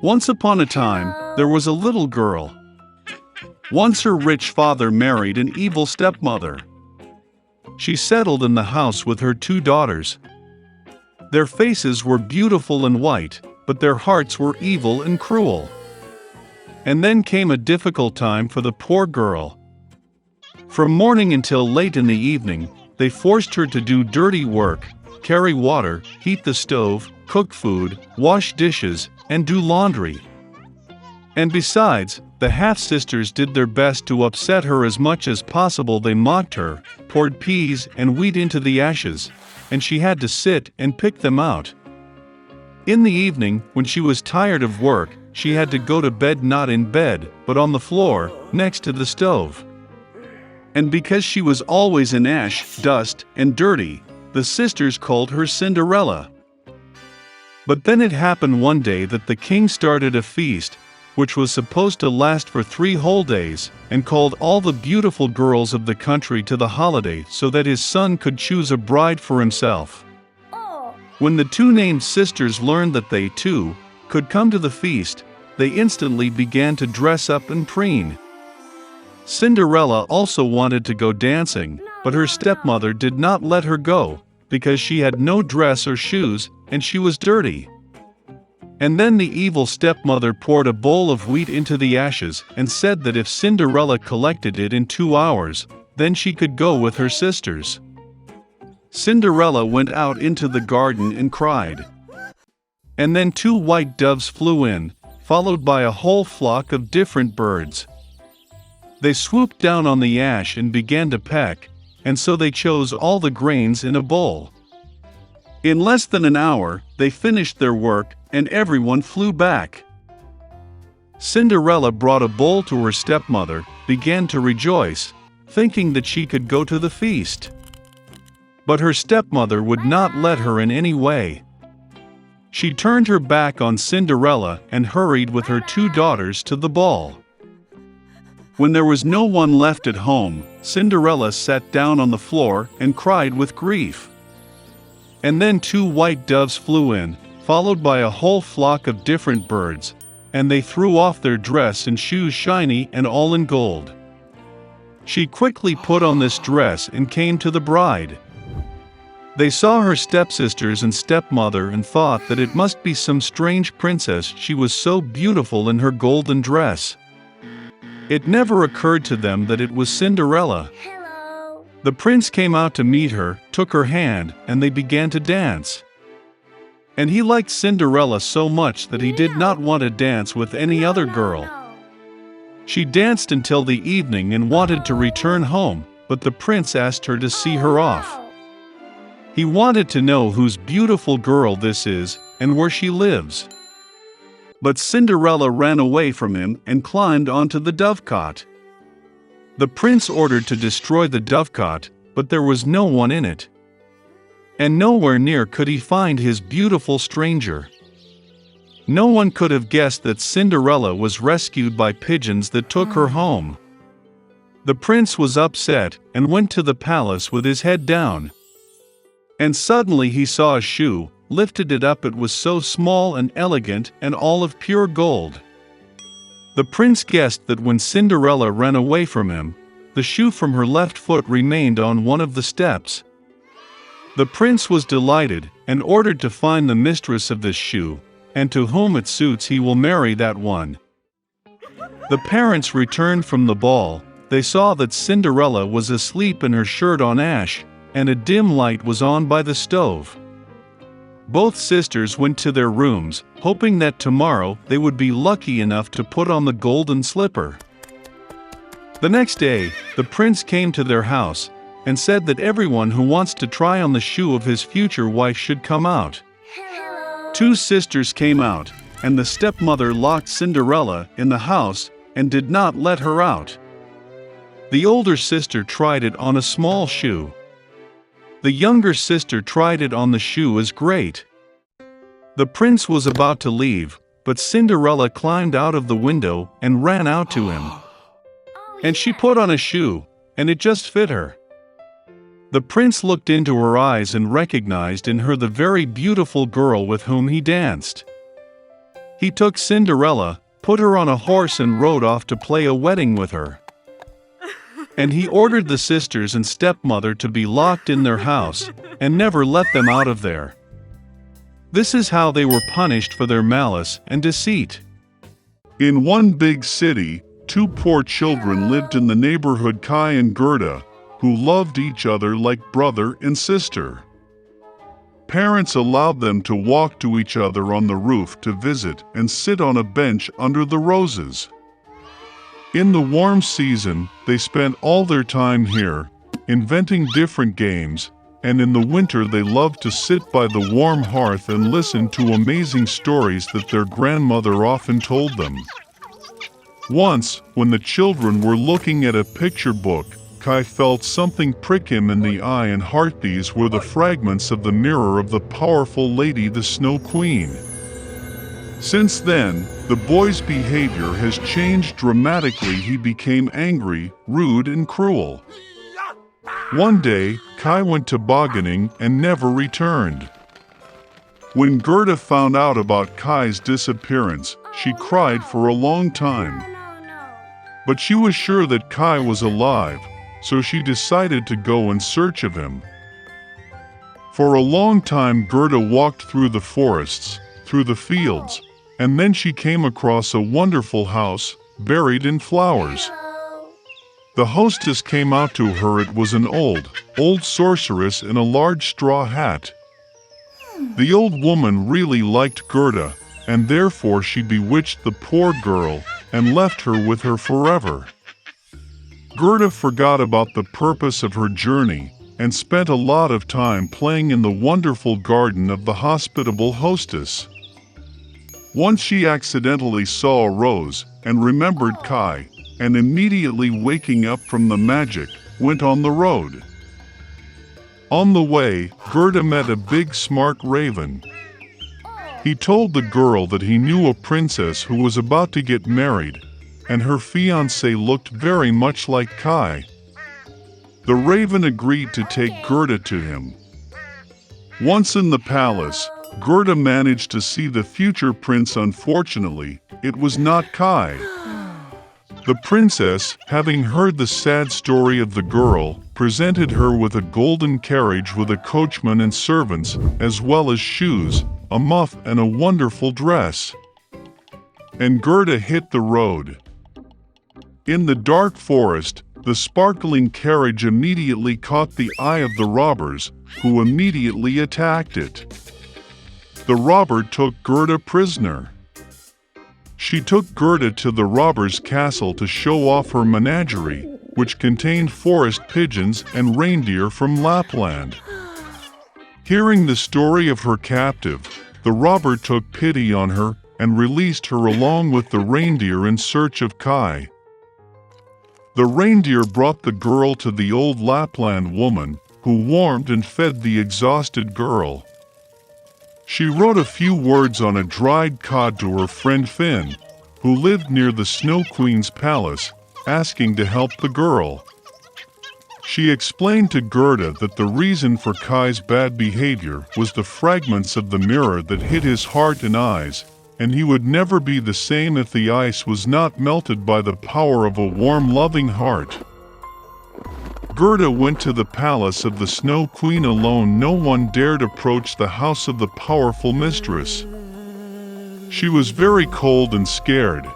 Once upon a time, there was a little girl. Once her rich father married an evil stepmother. She settled in the house with her 2 daughters. Their faces were beautiful and white, but their hearts were evil and cruel. And then came a difficult time for the poor girl. From morning until late in the evening, they forced her to do dirty work, carry water, heat the stove, cook food, wash dishes, and do laundry. And besides, the half-sisters did their best to upset her as much as possible. They mocked her, poured peas and wheat into the ashes, and she had to sit and pick them out. In the evening, when she was tired of work, she had to go to bed not in bed, but on the floor, next to the stove. And because she was always in ash, dust, and dirty, the sisters called her Cinderella. But then it happened one day that the king started a feast, which was supposed to last for 3 whole days, and called all the beautiful girls of the country to the holiday so that his son could choose a bride for himself. When the 2 named sisters learned that they, too, could come to the feast, they instantly began to dress up and preen. Cinderella also wanted to go dancing, but her stepmother did not let her go, because she had no dress or shoes, and she was dirty. And then the evil stepmother poured a bowl of wheat into the ashes and said that if Cinderella collected it in 2 hours, then she could go with her sisters. Cinderella went out into the garden and cried. And then 2 white doves flew in, followed by a whole flock of different birds. They swooped down on the ash and began to peck, and so they chose all the grains in a bowl. In less than an hour, they finished their work, and everyone flew back. Cinderella brought a bowl to her stepmother, began to rejoice, thinking that she could go to the feast. But her stepmother would not let her in any way. She turned her back on Cinderella and hurried with her 2 daughters to the ball. When there was no one left at home, Cinderella sat down on the floor and cried with grief. And then 2 white doves flew in, followed by a whole flock of different birds, and they threw off their dress and shoes shiny and all in gold. She quickly put on this dress and came to the bride. They saw her stepsisters and stepmother and thought that it must be some strange princess, she was so beautiful in her golden dress. It never occurred to them that it was Cinderella. The prince came out to meet her, took her hand, and they began to dance. And he liked Cinderella so much that he did not want to dance with any other girl. She danced until the evening and wanted to return home, but the prince asked her to see her off. He wanted to know whose beautiful girl this is, and where she lives. But Cinderella ran away from him and climbed onto the dovecot. The prince ordered to destroy the dovecot, but there was no one in it. And nowhere near could he find his beautiful stranger. No one could have guessed that Cinderella was rescued by pigeons that took her home. The prince was upset and went to the palace with his head down. And suddenly he saw a shoe, lifted it up. It was so small and elegant and all of pure gold. The prince guessed that when Cinderella ran away from him, the shoe from her left foot remained on one of the steps. The prince was delighted and ordered to find the mistress of this shoe, and to whom it suits he will marry that one. The parents returned from the ball. They saw that Cinderella was asleep in her shirt on ash, and a dim light was on by the stove. Both sisters went to their rooms, hoping that tomorrow they would be lucky enough to put on the golden slipper. The next day, the prince came to their house, and said that everyone who wants to try on the shoe of his future wife should come out. 2 sisters came out, and the stepmother locked Cinderella in the house and did not let her out. The older sister tried it on a small shoe. The younger sister tried it on the shoe as great. The prince was about to leave, but Cinderella climbed out of the window and ran out to him. And she put on a shoe, and it just fit her. The prince looked into her eyes and recognized in her the very beautiful girl with whom he danced. He took Cinderella, put her on a horse and rode off to play a wedding with her. And he ordered the sisters and stepmother to be locked in their house, and never let them out of there. This is how they were punished for their malice and deceit. In one big city, two poor children lived in the neighborhood, Kai and Gerda, who loved each other like brother and sister. Parents allowed them to walk to each other on the roof to visit and sit on a bench under the roses. In the warm season, they spent all their time here, inventing different games, and in the winter they loved to sit by the warm hearth and listen to amazing stories that their grandmother often told them. Once, when the children were looking at a picture book, Kai felt something prick him in the eye and heart. These were the fragments of the mirror of the powerful lady, the Snow Queen. Since then, the boy's behavior has changed dramatically. He became angry, rude, and cruel. One day, Kai went tobogganing and never returned. When Gerda found out about Kai's disappearance, she cried for a long time. But she was sure that Kai was alive, so she decided to go in search of him. For a long time, Gerda walked through the forests, through the fields, and then she came across a wonderful house, buried in flowers. The hostess came out to her. It was an old sorceress in a large straw hat. The old woman really liked Gerda, and therefore she bewitched the poor girl and left her with her forever. Gerda forgot about the purpose of her journey and spent a lot of time playing in the wonderful garden of the hospitable hostess. Once she accidentally saw a rose and remembered Kai, and immediately waking up from the magic, went on the road. On the way, Gerda met a big smart raven. He told the girl that he knew a princess who was about to get married, and her fiancé looked very much like Kai. The raven agreed to take Gerda to him. Once in the palace, Gerda managed to see the future prince. Unfortunately, it was not Kai. The princess, having heard the sad story of the girl, presented her with a golden carriage with a coachman and servants, as well as shoes, a muff, and a wonderful dress. And Gerda hit the road. In the dark forest, the sparkling carriage immediately caught the eye of the robbers, who immediately attacked it. The robber took Gerda prisoner. She took Gerda to the robber's castle to show off her menagerie, which contained forest pigeons and reindeer from Lapland. Hearing the story of her captive, the robber took pity on her and released her along with the reindeer in search of Kai. The reindeer brought the girl to the old Lapland woman, who warmed and fed the exhausted girl. She wrote a few words on a dried cod to her friend Finn, who lived near the Snow Queen's palace, asking to help the girl. She explained to Gerda that the reason for Kai's bad behavior was the fragments of the mirror that hit his heart and eyes, and he would never be the same if the ice was not melted by the power of a warm, loving heart. Gerda went to the palace of the Snow Queen alone. No one dared approach the house of the powerful mistress. She was very cold and scared.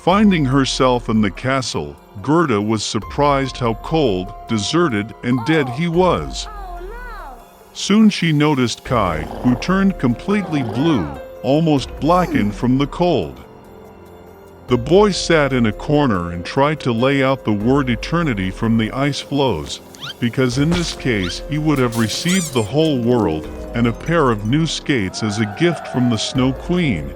Finding herself in the castle, Gerda was surprised how cold, deserted, and dead he was. Soon she noticed Kai, who turned completely blue, almost blackened from the cold. The boy sat in a corner and tried to lay out the word eternity from the ice floes, because in this case he would have received the whole world and a pair of new skates as a gift from the Snow Queen.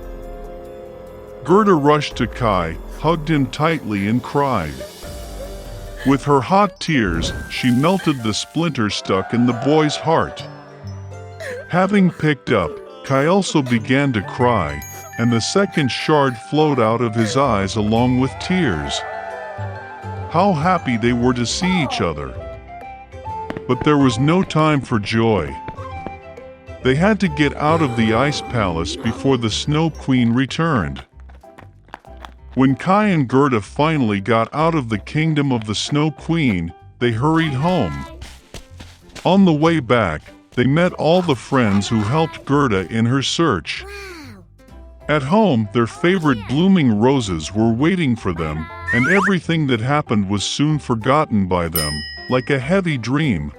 Gerda rushed to Kai, hugged him tightly and cried. With her hot tears, she melted the splinter stuck in the boy's heart. Having picked up, Kai also began to cry, and the second shard flowed out of his eyes along with tears. How happy they were to see each other! But there was no time for joy. They had to get out of the ice palace before the Snow Queen returned. When Kai and Gerda finally got out of the kingdom of the Snow Queen, they hurried home. On the way back, they met all the friends who helped Gerda in her search. At home, their favorite blooming roses were waiting for them, and everything that happened was soon forgotten by them, like a heavy dream.